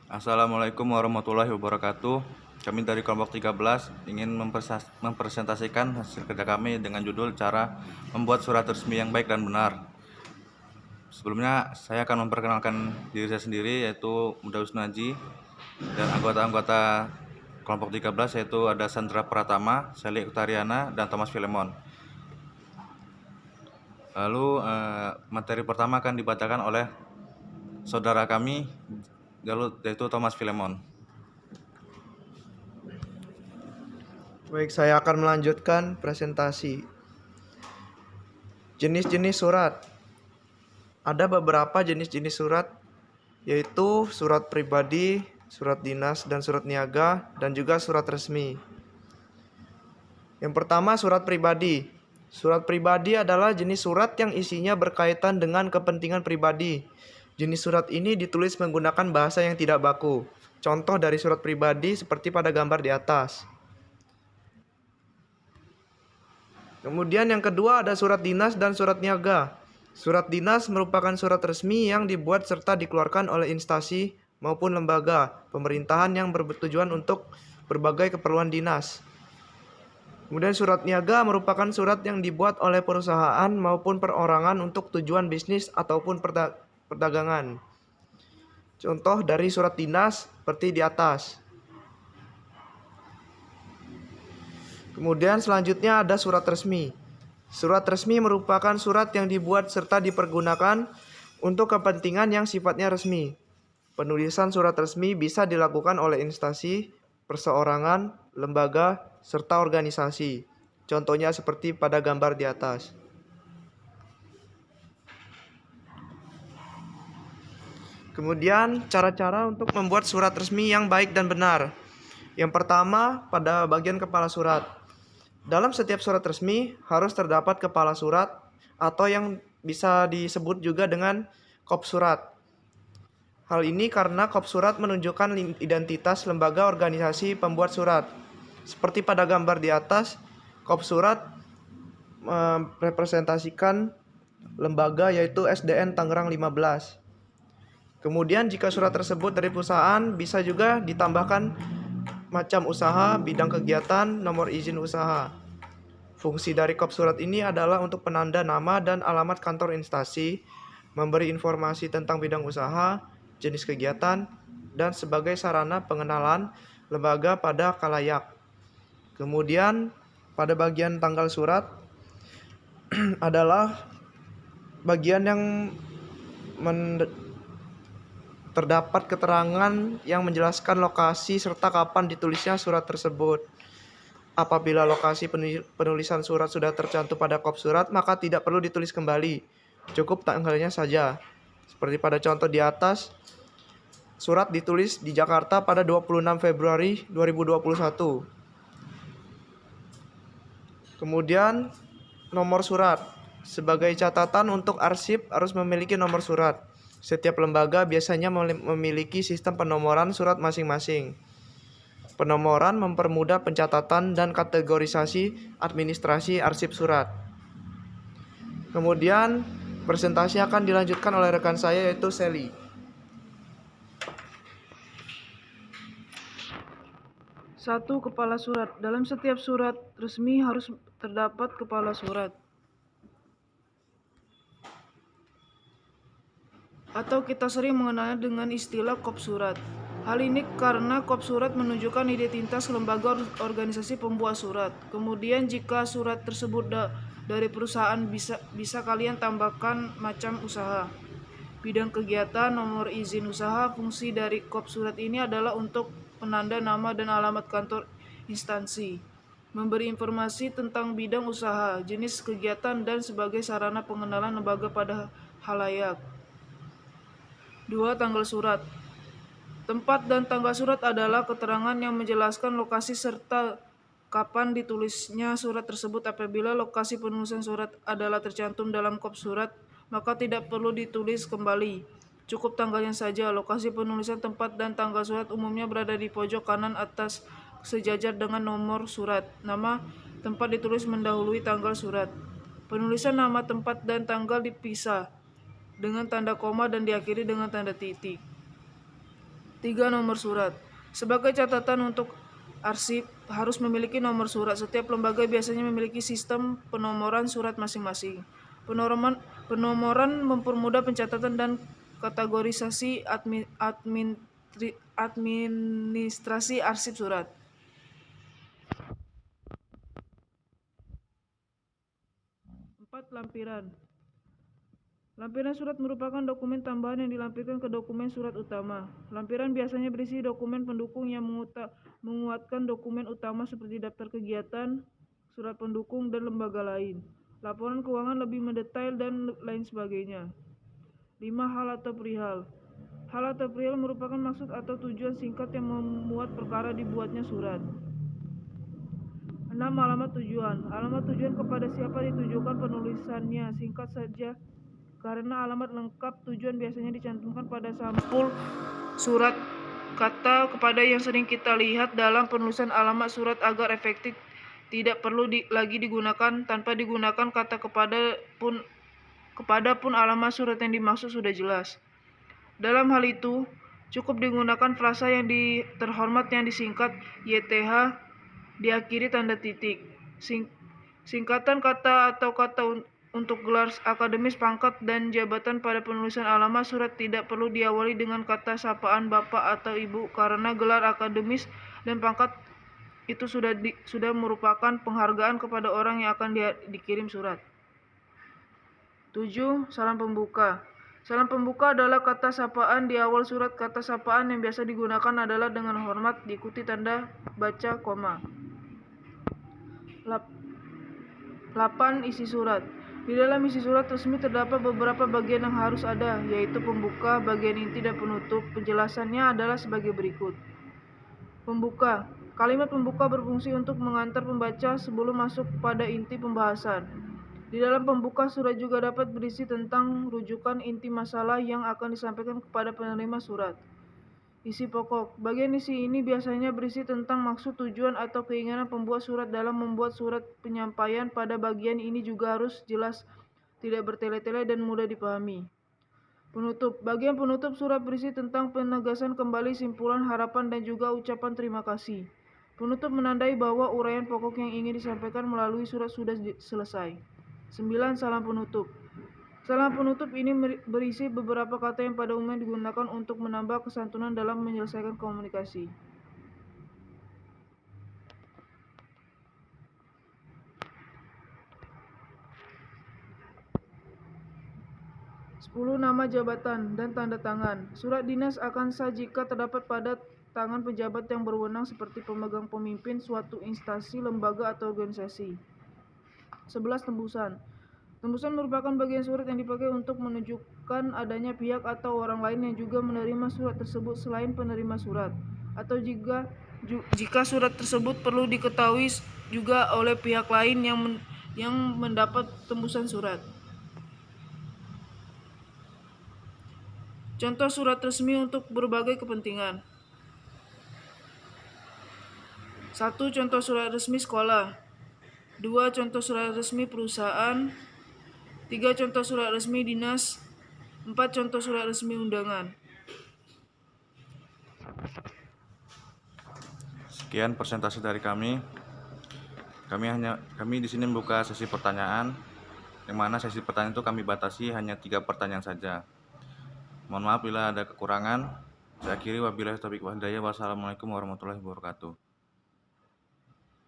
Assalamualaikum warahmatullahi wabarakatuh. Kami dari kelompok 13 ingin mempresentasikan hasil kerja kami dengan judul cara membuat surat resmi yang baik dan benar. Sebelumnya saya akan memperkenalkan diri saya sendiri, yaitu Muda Wisnuaji, dan anggota-anggota kelompok 13 yaitu ada Sandra Pratama, Sally Utariana, dan Thomas Filemon. Lalu materi pertama akan dibacakan oleh saudara kami, yaitu Thomas Filemon. Baik, saya akan melanjutkan presentasi. Jenis-jenis surat. Ada beberapa jenis-jenis surat, yaitu surat pribadi, surat dinas, dan surat niaga, dan juga surat resmi. Yang pertama, surat pribadi. Surat pribadi adalah jenis surat yang isinya berkaitan dengan kepentingan pribadi. Jenis surat ini ditulis menggunakan bahasa yang tidak baku. Contoh dari surat pribadi seperti pada gambar di atas. Kemudian yang kedua ada surat dinas dan surat niaga. Surat dinas merupakan surat resmi yang dibuat serta dikeluarkan oleh instansi maupun lembaga pemerintahan yang bertujuan untuk berbagai keperluan dinas. Kemudian surat niaga merupakan surat yang dibuat oleh perusahaan maupun perorangan untuk tujuan bisnis ataupun perdagangan. Contoh dari surat dinas seperti di atas. Kemudian selanjutnya ada surat resmi. Surat resmi merupakan surat yang dibuat serta dipergunakan untuk kepentingan yang sifatnya resmi. Penulisan surat resmi bisa dilakukan oleh instansi, perseorangan, lembaga, serta organisasi. Contohnya seperti pada gambar di atas. Kemudian cara-cara untuk membuat surat resmi yang baik dan benar. Yang pertama, pada bagian kepala surat. Dalam setiap surat resmi harus terdapat kepala surat atau yang bisa disebut juga dengan kop surat. Hal ini karena kop surat menunjukkan identitas lembaga organisasi pembuat surat. Seperti pada gambar di atas, kop surat merepresentasikan lembaga yaitu SDN Tangerang 15. Kemudian jika surat tersebut dari perusahaan bisa juga ditambahkan macam usaha, bidang kegiatan, nomor izin usaha. Fungsi dari kop surat ini adalah untuk penanda nama dan alamat kantor instansi, memberi informasi tentang bidang usaha, jenis kegiatan, dan sebagai sarana pengenalan lembaga pada khalayak. Kemudian pada bagian tanggal surat adalah bagian yang terdapat keterangan yang menjelaskan lokasi serta kapan ditulisnya surat tersebut. Apabila lokasi penulisan surat sudah tercantum pada kop surat, maka tidak perlu ditulis kembali. Cukup tanggalnya saja. Seperti pada contoh di atas, surat ditulis di Jakarta pada 26 Februari 2021. Kemudian nomor surat. Sebagai catatan untuk arsip harus memiliki nomor surat. Setiap lembaga biasanya memiliki sistem penomoran surat masing-masing. Penomoran mempermudah pencatatan dan kategorisasi administrasi arsip surat. Kemudian presentasi akan dilanjutkan oleh rekan saya yaitu Sally. Satu, kepala surat. Dalam setiap surat resmi harus terdapat kepala surat. Atau kita sering mengenalnya dengan istilah kop surat. Hal ini karena kop surat menunjukkan identitas lembaga organisasi pembuat surat. Kemudian jika surat tersebut dari perusahaan bisa kalian tambahkan macam usaha, bidang kegiatan, nomor izin usaha. Fungsi dari kop surat ini adalah untuk penanda nama dan alamat kantor instansi, memberi informasi tentang bidang usaha, jenis kegiatan, dan sebagai sarana pengenalan lembaga pada khalayak. 2. Tanggal surat. Tempat dan tanggal surat adalah keterangan yang menjelaskan lokasi serta kapan ditulisnya surat tersebut. Apabila lokasi penulisan surat adalah tercantum dalam kop surat, maka tidak perlu ditulis kembali. Cukup tanggalnya saja. Lokasi penulisan tempat dan tanggal surat umumnya berada di pojok kanan atas sejajar dengan nomor surat. Nama tempat ditulis mendahului tanggal surat. Penulisan nama tempat dan tanggal dipisah dengan tanda koma dan diakhiri dengan tanda titik. 3. Nomor surat. Sebagai catatan untuk arsip, harus memiliki nomor surat. Setiap lembaga biasanya memiliki sistem penomoran surat masing-masing. Penomoran mempermudah pencatatan dan kategorisasi administrasi arsip surat. 4. Lampiran. Lampiran surat merupakan dokumen tambahan yang dilampirkan ke dokumen surat utama. Lampiran biasanya berisi dokumen pendukung yang menguatkan dokumen utama seperti daftar kegiatan, surat pendukung, dan lembaga lain. Laporan keuangan lebih mendetail dan lain sebagainya. 5. Hal atau perihal. Hal atau perihal merupakan maksud atau tujuan singkat yang memuat perkara dibuatnya surat. 6. Alamat tujuan. Alamat tujuan kepada siapa ditujukan penulisannya. Singkat saja, karena alamat lengkap tujuan biasanya dicantumkan pada sampul surat. Kata kepada yang sering kita lihat dalam penulisan alamat surat agar efektif, tidak perlu lagi digunakan. Tanpa digunakan kata kepada pun alamat surat yang dimaksud sudah jelas. Dalam hal itu, cukup digunakan frasa yang terhormat yang disingkat YTH diakhiri tanda titik. Singkatan kata atau kata untuk gelar akademis, pangkat, dan jabatan pada penulisan alamat surat tidak perlu diawali dengan kata sapaan bapak atau ibu, karena gelar akademis dan pangkat itu sudah merupakan penghargaan kepada orang yang akan dikirim surat. 7. Salam pembuka. Salam pembuka adalah kata sapaan di awal surat. Kata sapaan yang biasa digunakan adalah dengan hormat diikuti tanda baca koma. 8. Isi surat. Di dalam isi surat resmi terdapat beberapa bagian yang harus ada, yaitu pembuka, bagian inti, dan penutup. Penjelasannya adalah sebagai berikut. Pembuka. Kalimat pembuka berfungsi untuk mengantar pembaca sebelum masuk pada inti pembahasan. Di dalam pembuka, surat juga dapat berisi tentang rujukan inti masalah yang akan disampaikan kepada penerima surat. Isi pokok. Bagian isi ini biasanya berisi tentang maksud, tujuan, atau keinginan pembuat surat dalam membuat surat. Penyampaian pada bagian ini juga harus jelas, tidak bertele-tele, dan mudah dipahami. Penutup. Bagian penutup surat berisi tentang penegasan kembali, simpulan, harapan, dan juga ucapan terima kasih. Penutup menandai bahwa uraian pokok yang ingin disampaikan melalui surat sudah selesai. 9. Salam penutup. Salam penutup ini berisi beberapa kata yang pada umumnya digunakan untuk menambah kesantunan dalam menyelesaikan komunikasi. 10. Nama jabatan dan tanda tangan. Surat dinas akan sah jika terdapat pada tangan pejabat yang berwenang seperti pemegang pemimpin suatu instansi, lembaga, atau organisasi. 11. Tembusan. Tembusan merupakan bagian surat yang dipakai untuk menunjukkan adanya pihak atau orang lain yang juga menerima surat tersebut selain penerima surat, atau jika surat tersebut perlu diketahui juga oleh pihak lain yang mendapat tembusan surat. Contoh surat resmi untuk berbagai kepentingan. 1. Contoh surat resmi sekolah. 2. Contoh surat resmi perusahaan. 3. Contoh surat resmi dinas. 4. Contoh surat resmi undangan. Sekian presentasi dari kami. Kami di sini membuka sesi pertanyaan, yang mana sesi pertanyaan itu kami batasi hanya 3 pertanyaan saja. Mohon maaf bila ada kekurangan. Saya akhiri, wabillahi taufiq wal hidayah. Wassalamualaikum warahmatullahi wabarakatuh.